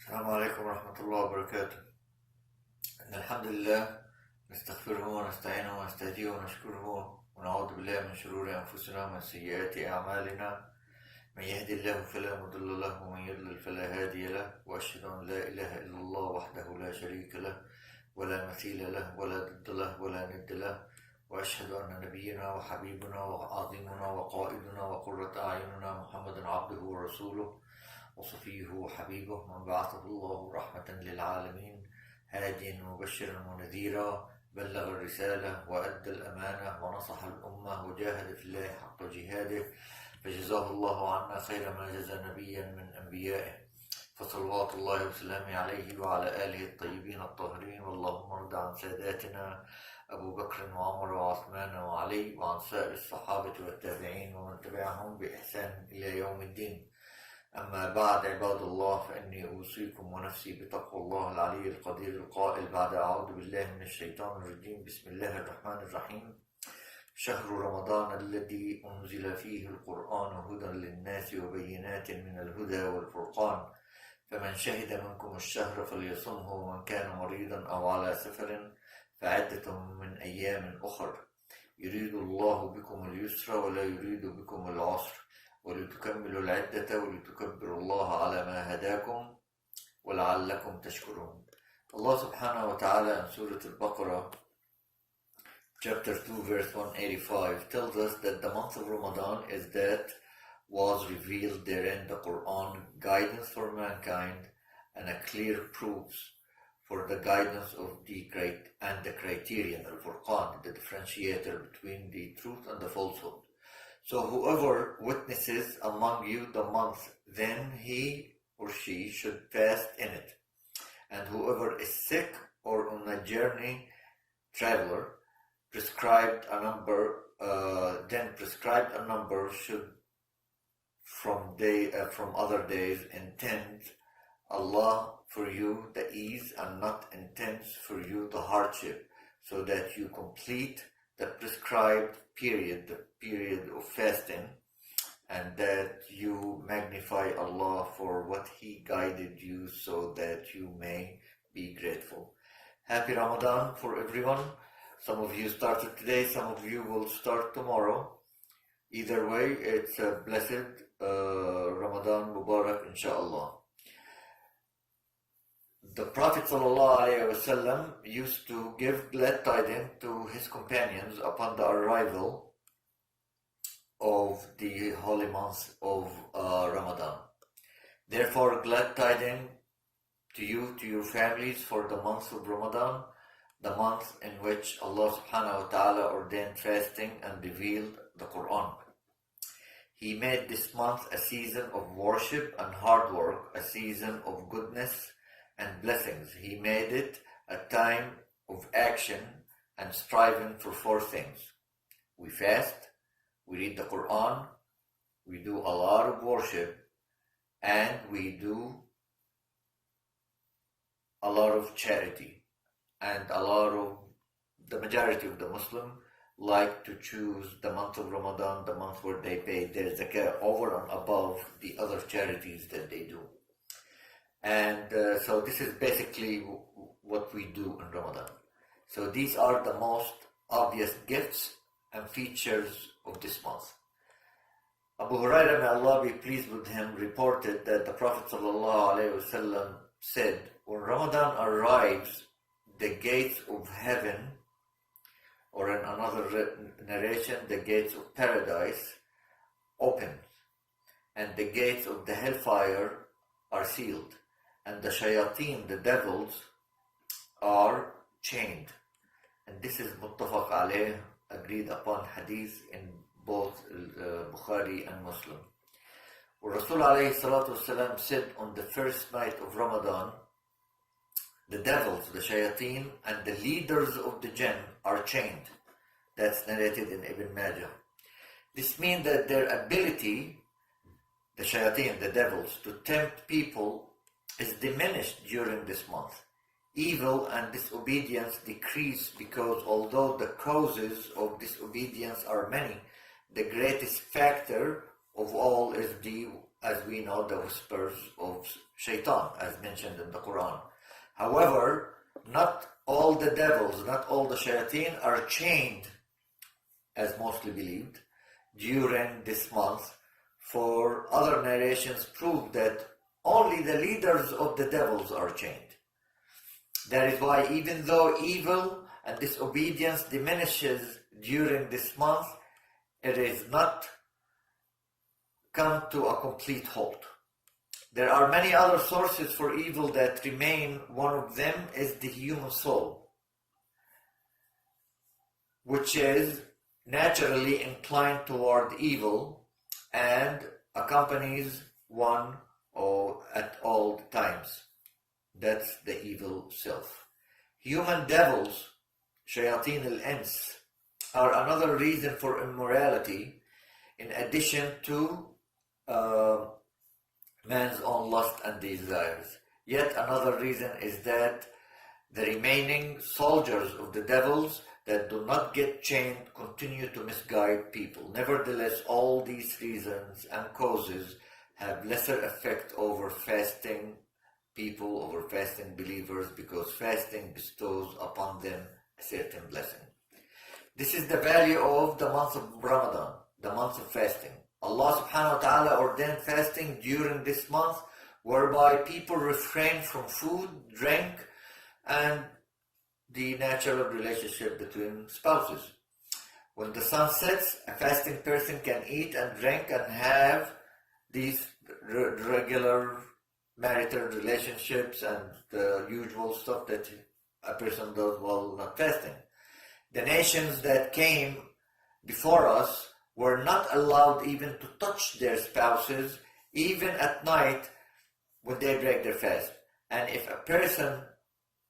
السلام عليكم ورحمة الله وبركاته. إن الحمد لله نستغفره ونستعينه ونستهديه ونشكره ونعوذ بالله من شرور أنفسنا ومن سيئات أعمالنا. من يهد الله فلا مضل له ومن يضلل فلا هادي له، وأشهد أن لا إله إلا الله وحده لا شريك له ولا مثيل له ولا ضد له ولا ند له، وأشهد أن نبينا وحبيبنا وعظيمنا وقائدنا وقرة أعيننا محمدا عبده ورسوله وصفيه وحبيبه، من بعثه الله رحمة للعالمين، هاديا مبشرا ونذيرا، بلغ الرسالة وأدى الأمانة ونصح الأمة وجاهد في الله حق جهاده، فجزاه الله عنا خير ما جزى نبيا من أنبيائه، فصلوات الله وسلامه عليه وعلى آله الطيبين الطاهرين. واللهم ارض عن ساداتنا أبو بكر وعمر وعثمان وعلي، وعن سائر الصحابة والتابعين ومن تبعهم بإحسان إلى يوم الدين. أما بعد، عباد الله، فإني أوصيكم ونفسي بتقوى الله العلي القدير القائل بعد أعوذ بالله من الشيطان الرجيم. بسم الله الرحمن الرحيم. شهر رمضان الذي أنزل فيه القرآن هدى للناس وبينات من الهدى والفرقان، فمن شهد منكم الشهر فليصمه، ومن كان مريضا أو على سفر فعدة من أيام أخر، يريد الله بكم اليسر ولا يريد بكم العسر، ولتكملوا العدة ولتكبروا الله على ما هداكم ولعلكم تشكرون. Allah subhanahu wa ta'ala in Surah Al-Baqarah, chapter 2, verse 185, tells us that the month of Ramadan is that was revealed therein the Quran, guidance for mankind, and a clear proofs for the guidance of the criterion, al-Furqan, the differentiator between the truth and the falsehood. So whoever witnesses among you the month, then he or she should fast in it. And whoever is sick or on a journey, traveler, prescribed a number should from other days intend Allah for you the ease and not intends for you the hardship, so that you complete the prescribed period, the period of fasting, and that you magnify Allah for what He guided you, so that you may be grateful. Happy Ramadan for everyone. Some of you started today, some of you will start tomorrow. Either way, it's a blessed Ramadan Mubarak, inshallah. The Prophet ﷺ used to give glad tidings to his companions upon the arrival of the holy month of Ramadan. Therefore, glad tidings to you, to your families, for the month of Ramadan, the month in which Allah subhanahu wa ta'ala ordained fasting and revealed the Quran. He made this month a season of worship and hard work, a season of goodness and blessings. He made it a time of action and striving for four things. We fast, we read the Quran, we do a lot of worship, and we do a lot of charity. And the majority of the Muslim like to choose the month of Ramadan, the month where they pay their zakah over and above the other charities that they do. And so this is basically what we do in Ramadan. So these are the most obvious gifts and features of this month. Abu Hurairah, may Allah be pleased with him, reported that the Prophet ﷺ said, when Ramadan arrives, the gates of heaven, or in another narration, the gates of paradise, open, and the gates of the hellfire are sealed, and the shayateen, the devils, are chained. And this is muttafaq alayh, agreed upon hadith in both Bukhari and Muslim. Rasul alayhi salatu wasalam said on the first night of Ramadan, the devils, the shayateen, and the leaders of the jinn are chained. That's narrated in Ibn Majah. This means that their ability, the shayateen, the devils, to tempt people is diminished during this month. Evil and disobedience decrease, because although the causes of disobedience are many, the greatest factor of all is the as we know, the whispers of shaitan, as mentioned in the Quran. However, not all the devils, not all the shayateen are chained, as mostly believed, during this month. For other narrations prove that only the leaders of the devils are chained. That is why even though evil and disobedience diminishes during this month, it is not come to a complete halt. There are many other sources for evil that remain. One of them is the human soul, which is naturally inclined toward evil and accompanies one at all times. That's the evil self. Human devils, shayateen al-ins, are another reason for immorality, in addition to man's own lust and desires. Yet another reason is that the remaining soldiers of the devils that do not get chained continue to misguide people. Nevertheless, all these reasons and causes have lesser effect over fasting people, over fasting believers, because fasting bestows upon them a certain blessing. This is the value of the month of Ramadan, the month of fasting. Allah subhanahu wa ta'ala ordained fasting during this month, whereby people refrain from food, drink, and the natural relationship between spouses. When the sun sets, a fasting person can eat and drink and have these regular marital relationships and the usual stuff that a person does while not fasting. The nations that came before us were not allowed even to touch their spouses, even at night when they break their fast. And if a person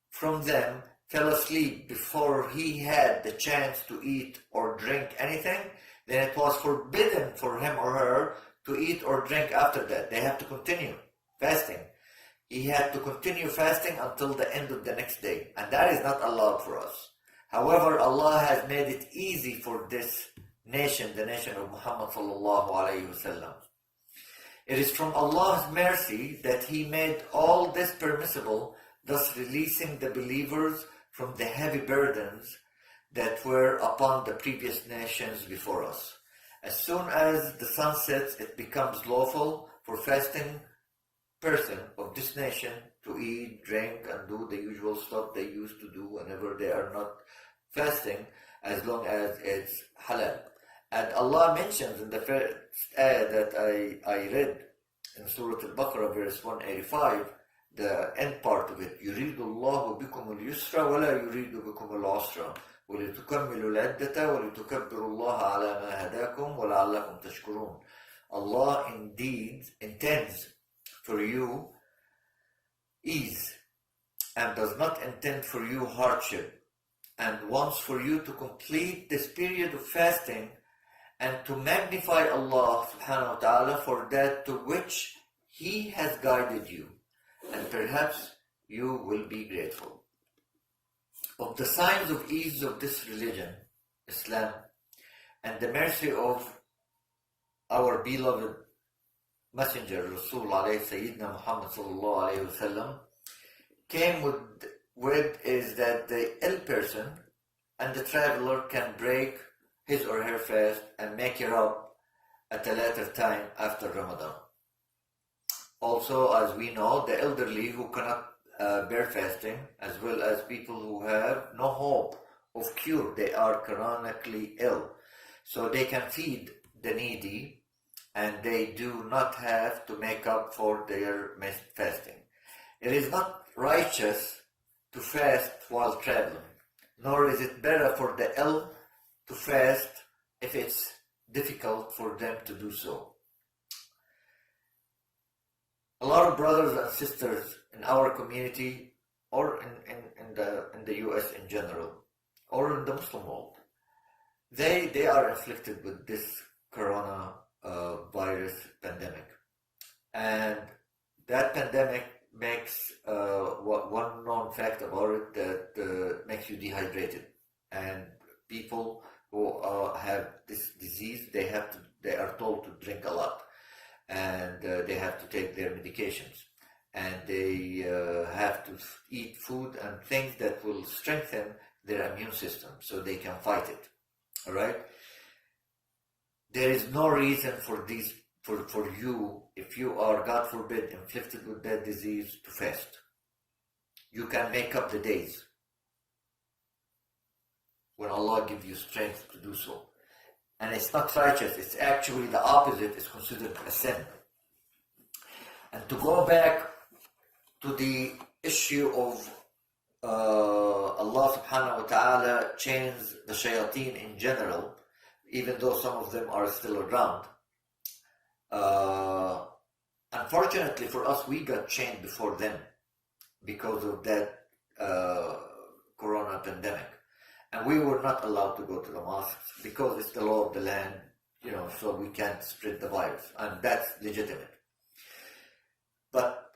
from them fell asleep before he had the chance to eat or drink anything, then it was forbidden for him or her to eat or drink after that. They have to continue fasting. He had to continue fasting until the end of the next day, and that is not allowed for us. However, Allah has made it easy for this nation, the nation of Muhammad sallallahu alayhi wasallam. It is from Allah's mercy that He made all this permissible, thus releasing the believers from the heavy burdens that were upon the previous nations before us. As soon as the sun sets, it becomes lawful for fasting person of this nation to eat, drink, and do the usual stuff they used to do whenever they are not fasting, as long as it's halal. And Allah mentions in the first ayah that I read in Surah Al-Baqarah, verse 185, the end part of it, يُرِيدُ اللَّهُ بِكُمُ الْيُسْرَ وَلَا يُرِيدُ بِكُمُ الْعُسْرَ وَلِتُكَمِّلُوا الْعِدَّةَ وَلِتُكَبِّرُوا اللَّهَ عَلَى مَا هَدَاكُمْ وَلَعَلَّكُمْ تَشْكُرُونَ. Allah indeed intends for you ease and does not intend for you hardship, and wants for you to complete this period of fasting and to magnify Allah subhanahu wa ta'ala for that to which He has guided you, and perhaps you will be grateful. Of the signs of ease of this religion, Islam, and the mercy of our beloved Messenger, Rasul alayhi Sayyidina Muhammad sallallahu alayhi wasallam, came with is that the ill person and the traveler can break his or her fast and make it up at a later time after Ramadan. Also, as we know, the elderly who cannot bear fasting, as well as people who have no hope of cure, they are chronically ill, so they can feed the needy, and they do not have to make up for their missed fasting. It is not righteous to fast while traveling, nor is it better for the ill to fast if it's difficult for them to do so. A lot of brothers and sisters in our community, or in the US in general, or in the Muslim world, they are afflicted with this corona virus pandemic, and that pandemic makes one known fact about it that makes you dehydrated, and people who have this disease, they are told to drink a lot. and they have to take their medications, and they have to eat food and things that will strengthen their immune system so they can fight it. All right? There is no reason for you, if you are, God forbid, inflicted with that disease, to fast. You can make up the days when Allah gives you strength to do so. And it's not righteous, it's actually the opposite, it's considered a sin. And to go back to the issue of Allah subhanahu wa ta'ala changed the shayateen in general, even though some of them are still around. Unfortunately for us, we got chained before them because of that corona pandemic. And we were not allowed to go to the mosques because it's the law of the land, so we can't spread the virus. And that's legitimate. But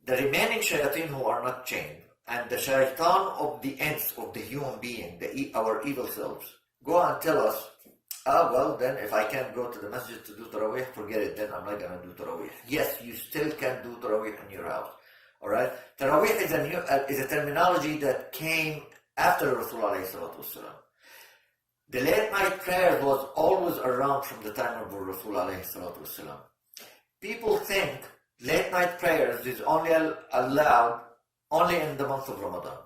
the remaining shayateen who are not chained, and the shaitan of the ends of the human being, our evil selves, go and tell us, well, then if I can't go to the masjid to do Taraweeh, forget it, then I'm not going to do Taraweeh. Yes, you still can do Taraweeh in your house. All right? Taraweeh is a terminology that came after Rasulullah ﷺ. The late night prayer was always around from the time of Rasulullah ﷺ. People think late night prayers is only allowed only in the month of Ramadan.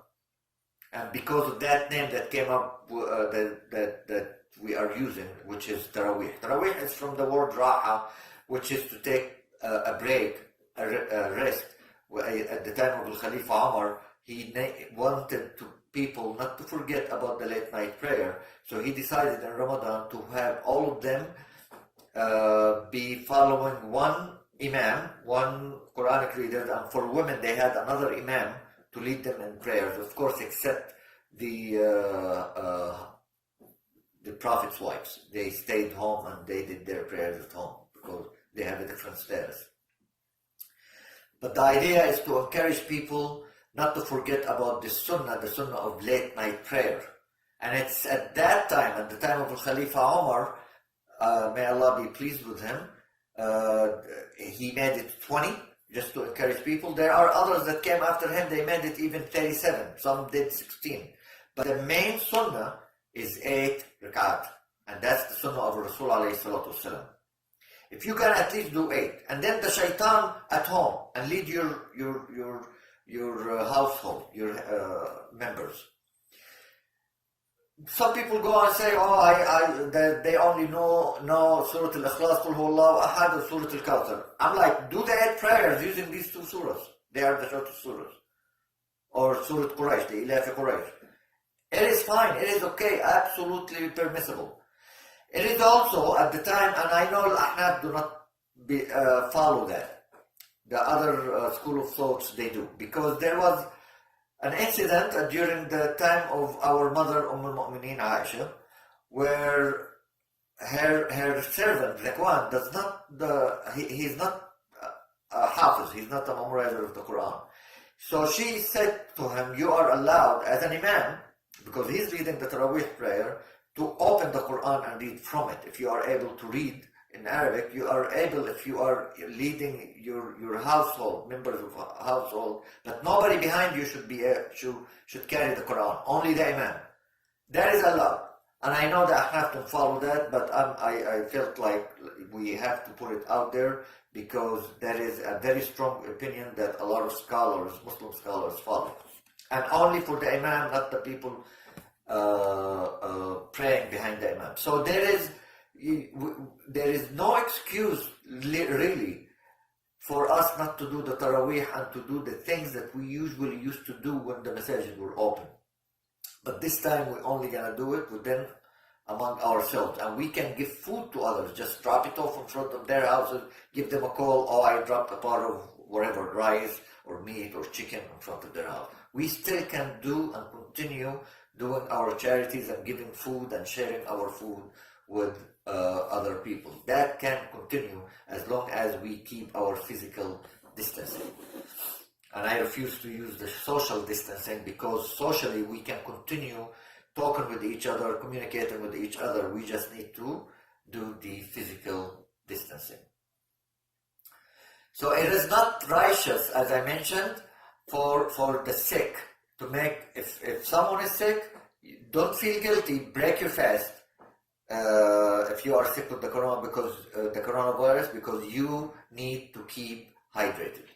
And because of that name that came up, that we are using, which is Taraweeh. Taraweeh is from the word Raha, which is to take a break, a rest. At the time of the Khalifa Umar, he wanted people not to forget about the late night prayer. So he decided in Ramadan to have all of them be following one imam, one Quranic reader, and for women they had another imam to lead them in prayers, of course, except the Prophet's wives. They stayed home and they did their prayers at home because they have a different status. But the idea is to encourage people not to forget about the sunnah of late night prayer. And it's at that time, at the time of Khalifa Umar, may Allah be pleased with him, he made it 20 just to encourage people. There are others that came after him, they made it even 37, some did 16. But the main sunnah is 8 rak'at, and that's the sunnah of Rasulullah ﷺ. If you can at least do 8, and then the shaitan at home, and lead your household, your members. Some people go and say, they only know Surah Al-Ikhlas, Qul Huwallahu Ahad, or Surah Al-Kawthar. I'm like, do the 8 prayers using these 2 surahs. They are the shortest surahs. Or Surah Quraysh, the Ilaf Quraysh. It is fine, it is okay, absolutely permissible. It is also, at the time, and I know Al-Ahnaf do not follow that. The other school of thoughts, they do. Because there was an incident during the time of our mother, al-Mu'mineen Aisha, where her servant, Zakwan, he's not a hafiz, he's not a memorizer of the Quran. So she said to him, you are allowed as an imam, because he's leading the Taraweeh prayer, to open the Quran and read from it. If you are able to read in Arabic, you are able, if you are leading your household, members of household, but nobody behind you should carry the Quran, only the imam. That is allowed. And I know that I have to follow that, but I felt like we have to put it out there because there is a very strong opinion that a lot of scholars, Muslim scholars, follow. And only for the imam, not the people praying behind the imam. So there is no excuse really for us not to do the Taraweeh and to do the things that we usually used to do when the masajid were open. But this time we're only going to do it within among ourselves, and we can give food to others. Just drop it off in front of their houses, give them a call, I dropped a part of whatever, rice or meat or chicken in front of their house. We still can do and continue doing our charities and giving food and sharing our food with other people. That can continue as long as we keep our physical distancing. And I refuse to use the social distancing because socially we can continue talking with each other, communicating with each other. We just need to do the physical distancing. So it is not righteous, as I mentioned, for the sick to make, if someone is sick, don't feel guilty, break your fast. If you are sick with the coronavirus, because you need to keep hydrated.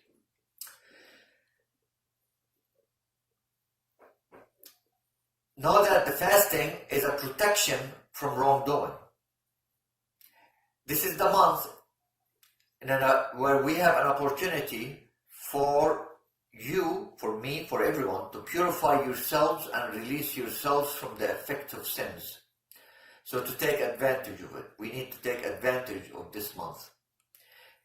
Know that the fasting is a protection from wrongdoing. This is the month where we have an opportunity for you, for me, for everyone, to purify yourselves and release yourselves from the effects of sins. So to take advantage of it, we need to take advantage of this month.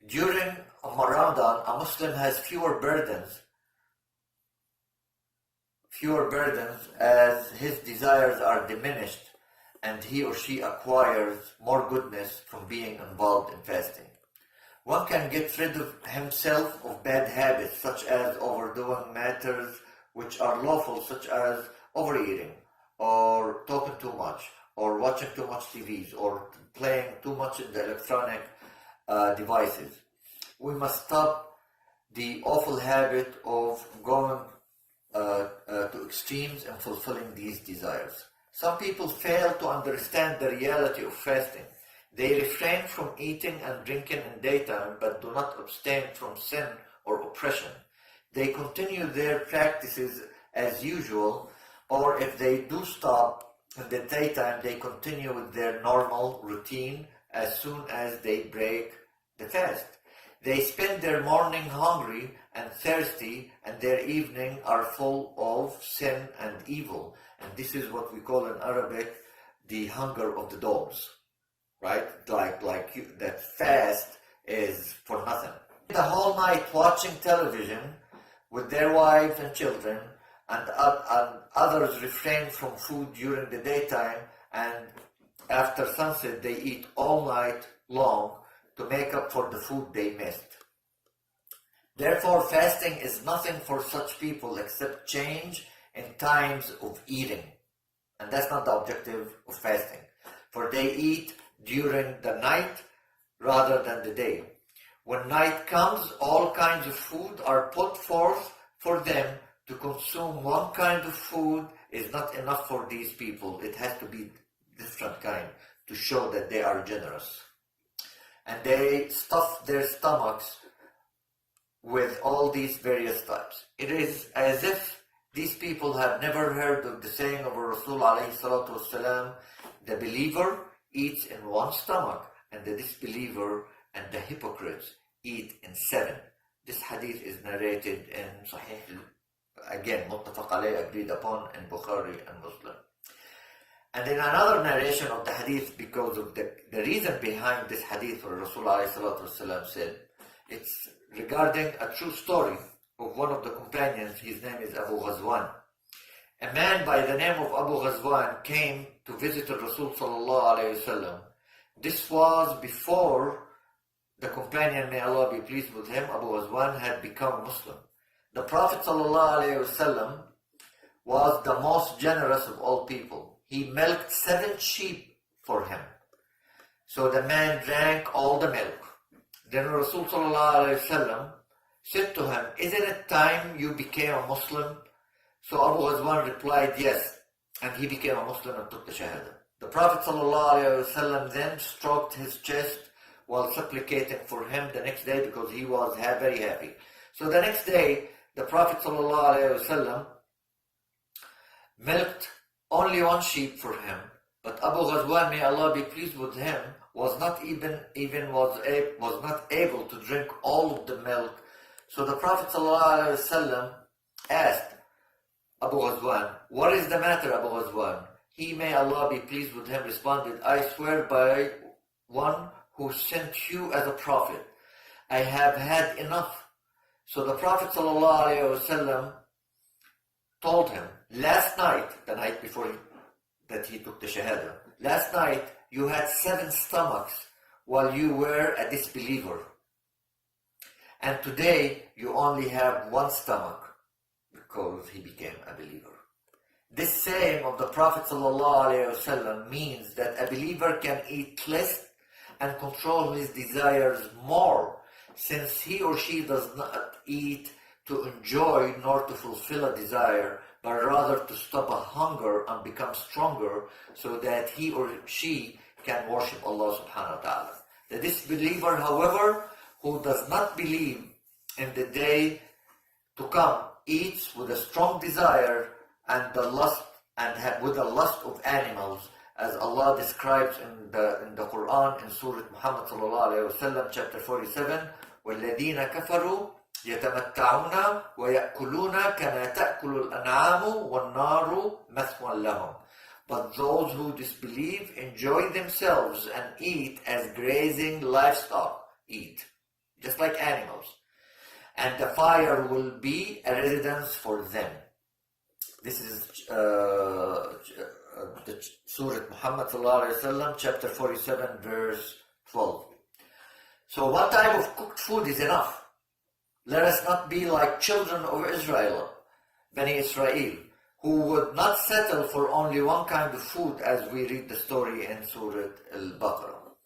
During Ramadan, a Muslim has fewer burdens as his desires are diminished and he or she acquires more goodness from being involved in fasting. One can get rid of himself of bad habits such as overdoing matters which are lawful, such as overeating or talking too much or watching too much TVs or playing too much in the electronic devices. We must stop the awful habit of going to extremes and fulfilling these desires. Some people fail to understand the reality of fasting. They refrain from eating and drinking in daytime but do not abstain from sin or oppression. They continue their practices as usual, or if they do stop in the daytime, they continue with their normal routine as soon as they break the fast. They spend their morning hungry and thirsty, and their evening are full of sin and evil. And this is what we call in Arabic the hunger of the dogs, right? That fast is for nothing. The whole night watching television with their wives and children, and others refrain from food during the daytime, and after sunset they eat all night long to make up for the food they missed. Therefore, fasting is nothing for such people except change in times of eating. And that's not the objective of fasting. For they eat during the night rather than the day. When night comes, all kinds of food are put forth for them. To consume one kind of food is not enough for these people. It has to be different kind to show that they are generous. And they stuff their stomachs with all these various types. It is as if these people have never heard of the saying of Rasul alayhi salatu wasalam, the believer eats in one stomach and the disbeliever and the hypocrites eat in seven. This hadith is narrated in Sahih, again, muttafaq alayh, agreed upon in Bukhari and Muslim. And in another narration of the hadith, because of the reason behind this hadith, where Rasul alayhi salatu wasalam said, it's regarding a true story of one of the companions. His name is Abu Ghazwan. A man by the name of Abu Ghazwan came to visit Rasul sallallahu alayhi wasallam. This was before the companion, may Allah be pleased with him, Abu Ghazwan, had become Muslim. The Prophet sallallahu alayhi wasallam was the most generous of all people. He milked 7 sheep for him. So the man drank all the milk. Then Rasul sallallahu alayhi wasallam said to him, "Isn't it time you became a Muslim?" So Abu Ghazwan replied, "Yes." And he became a Muslim and took the Shahada. The Prophet sallallahu alayhi wasallam then stroked his chest while supplicating for him the next day, because he was very happy. So the next day, the Prophet sallallahu alayhi wasallam milked only 1 sheep for him. But Abu Ghazwan, may Allah be pleased with him, was not able to drink all of the milk. So the Prophet ﷺ asked Abu Ghazwan, "What is the matter, Abu Ghazwan?" He, may Allah be pleased with him, responded, "I swear by one who sent you as a prophet, I have had enough." So the Prophet ﷺ told him, "Last night," the night before that he took the Shahada, "last night you had 7 stomachs while you were a disbeliever. And today you only have 1 stomach," because he became a believer. This saying of the Prophet ﷺ means that a believer can eat less and control his desires more, since he or she does not eat to enjoy nor to fulfill a desire, but rather to stop a hunger and become stronger so that he or she can worship Allah subhanahu wa ta'ala. The disbeliever, however, who does not believe in the day to come, eats with a strong desire and the lust with the lust of animals, as Allah describes in the Quran in Surah Muhammad sallallahu alayhi wa sallam, chapter 47, وَالَّذِينَ كَفَرُوا يَتَمَتَّعُونَ وَيَأْكُلُونَ كَمَا تَأْكُلُ الْأَنْعَامُ وَالنَّارُ مَثْوًى لَهُمْ. But those who disbelieve enjoy themselves and eat as grazing livestock eat, just like animals. And the fire will be a residence for them. This is the Surah Muhammad sallallahu alayhi wa sallam, chapter 47, verse 12. So what type of cooked food is enough? Let us not be like children of Israel, Bani Israel, who would not settle for only one kind of food, as we read the story in Surah Al-Baqarah.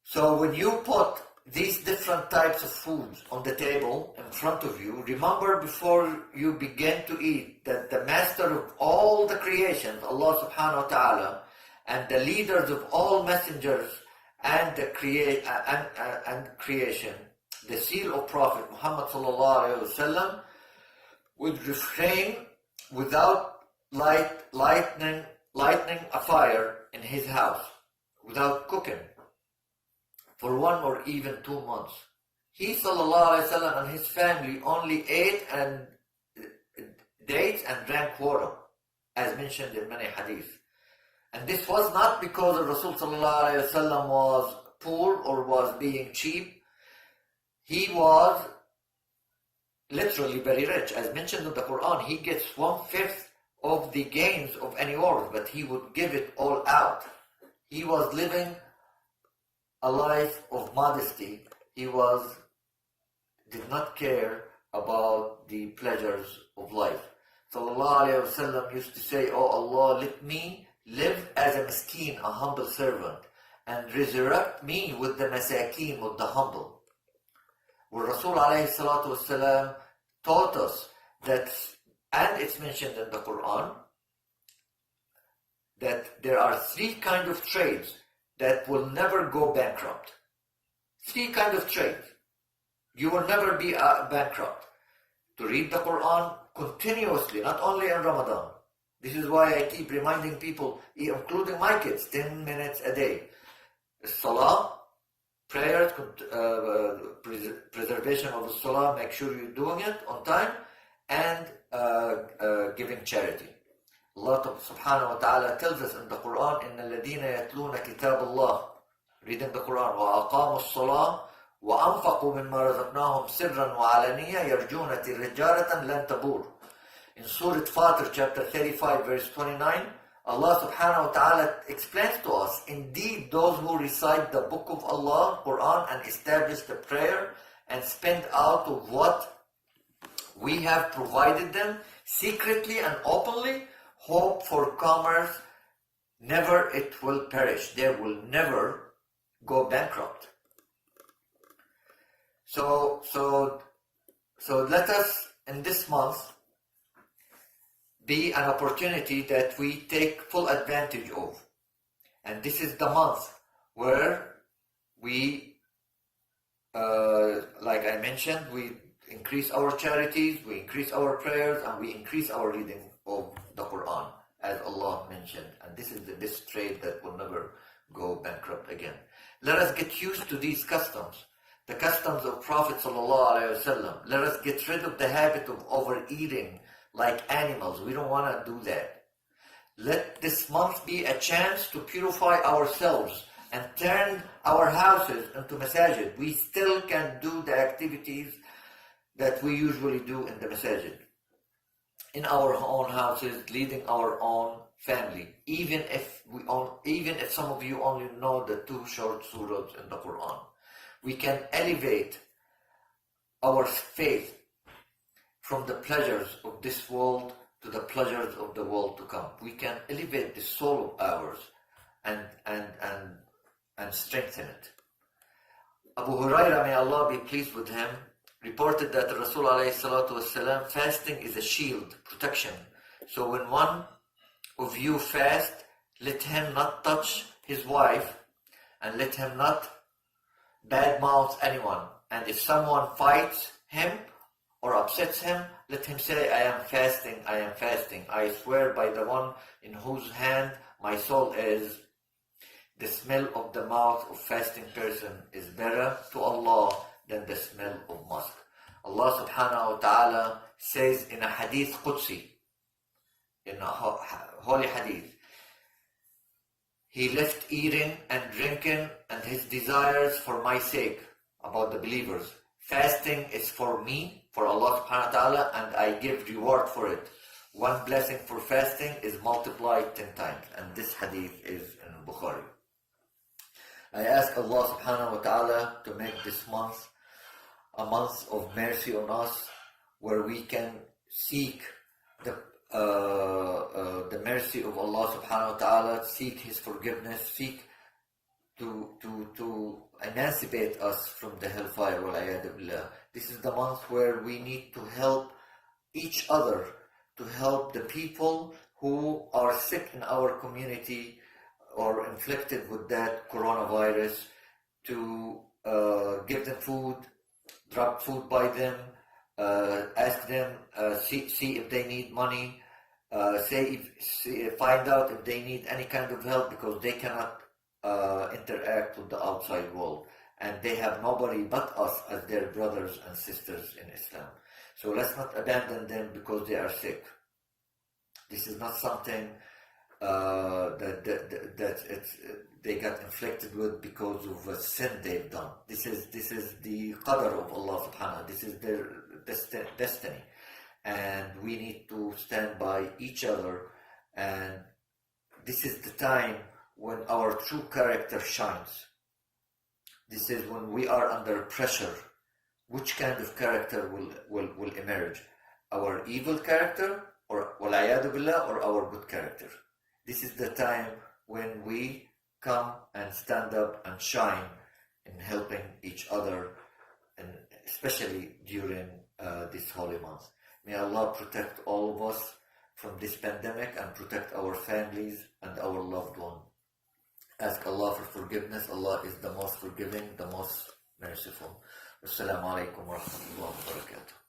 So when you put these different types of foods on the table in front of you, remember before you begin to eat that the master of all the creations, Allah subhanahu wa ta'ala, and the leaders of all messengers and the creation, the seal of Prophet Muhammad sallallahu alayhi wa sallam, would refrain without lighting a fire in his house, without cooking, for 1 or even 2 months. He sallallahu alayhi wa sallam and his family only ate and dates and drank water, as mentioned in many hadiths. And this was not because the Rasul sallallahu alayhi wa sallam was poor or was being cheap. He was literally very rich. As mentioned in the Quran, he gets 1/5 of the gains of any war, but he would give it all out. He was living a life of modesty. He did not care about the pleasures of life. Sallallahu alayhi wa sallam used to say, "Oh Allah, let me live as a miskeen, a humble servant, and resurrect me with the masakeen, with the humble." Where Rasul alayhi salatu wasalam taught us that, and it's mentioned in the Quran, that there are 3 kinds of trades that will never go bankrupt. 3 kinds of trades. You will never be bankrupt. To read the Quran continuously, not only in Ramadan. This is why I keep reminding people, including my kids, 10 minutes a day. Salah, prayers, preservation of the salah, make sure you're doing it on time, and giving charity. Allah subhanahu wa ta'ala tells us in the Quran, إِنَّ الَّذِينَ يَتْلُونَ كِتَابَ اللَّهِ, reading the Quran, وَأَقَامُوا الصَّلَاةِ وَأَنْفَقُوا مِمَّا رَزَقْنَاهُمْ سِرًّا وَعَلَانِيَّةً يَرْجُونَ تِجَارَةً لَنْ تَبُورَ. In Surah Fatir, chapter 35, verse 29, Allah subhanahu wa ta'ala explains to us, indeed those who recite the book of Allah, Quran, and establish the prayer and spend out of what we have provided them, secretly and openly, hope for commerce, never it will perish. They will never go bankrupt. So let us, in this month, be an opportunity that we take full advantage of. And this is the month where we, like I mentioned, we increase our charities, we increase our prayers, and we increase our reading of the Quran, as Allah mentioned. And this is this trade that will never go bankrupt again. Let us get used to these customs, the customs of Prophet ﷺ. Let us get rid of the habit of overeating like animals. We don't want to do that. Let this month be a chance to purify ourselves and turn our houses into masajid. We still can do the activities that we usually do in the masajid, in our own houses, leading our own family. Even if some of you only know the 2 short surahs in the Quran, we can elevate our faith from the pleasures of this world to the pleasures of the world to come. We can elevate the soul of ours and strengthen it. Abu Huraira, may Allah be pleased with him, reported that Rasul alayhi salatu wasalam, fasting is a shield, protection. So when one of you fast, let him not touch his wife and let him not badmouth anyone. And if someone fights him or upsets him, let him say, I am fasting, I am fasting. I swear by the one in whose hand my soul is. The smell of the mouth of fasting person is better to Allah than the smell of musk. Allah subhanahu wa ta'ala says in a hadith Qudsi, in a holy hadith, He left eating and drinking and his desires for my sake, about the believers. Fasting is for me, for Allah subhanahu wa ta'ala, and I give reward for it. One blessing for fasting is multiplied 10 times, and this hadith is in Bukhari. I ask Allah subhanahu wa ta'ala to make this month a month of mercy on us, where we can seek the mercy of Allah subhanahu wa ta'ala, seek His forgiveness, seek to emancipate us from the hellfire. This is the month where we need to help each other, to help the people who are sick in our community or inflicted with that coronavirus, to give them food, drop food by them, ask them, see if they need money, find out if they need any kind of help, because they cannot interact with the outside world, and they have nobody but us as their brothers and sisters in Islam. So let's not abandon them because they are sick. This is not something they got inflicted with because of a sin they've done. This is the qadr of Allah subhanahu. This is their destiny, and we need to stand by each other. And this is the time when our true character shines. This is when we are under pressure. Which kind of character will emerge? Our evil character, or walayadu billah, or our good character? This is the time when we come and stand up and shine in helping each other, and especially during this holy month. May Allah protect all of us from this pandemic and protect our families and our loved ones. Ask Allah for forgiveness. Allah is the most forgiving, the most merciful. Wassalamu alaikum wa rahmatullahi wa barakatuh.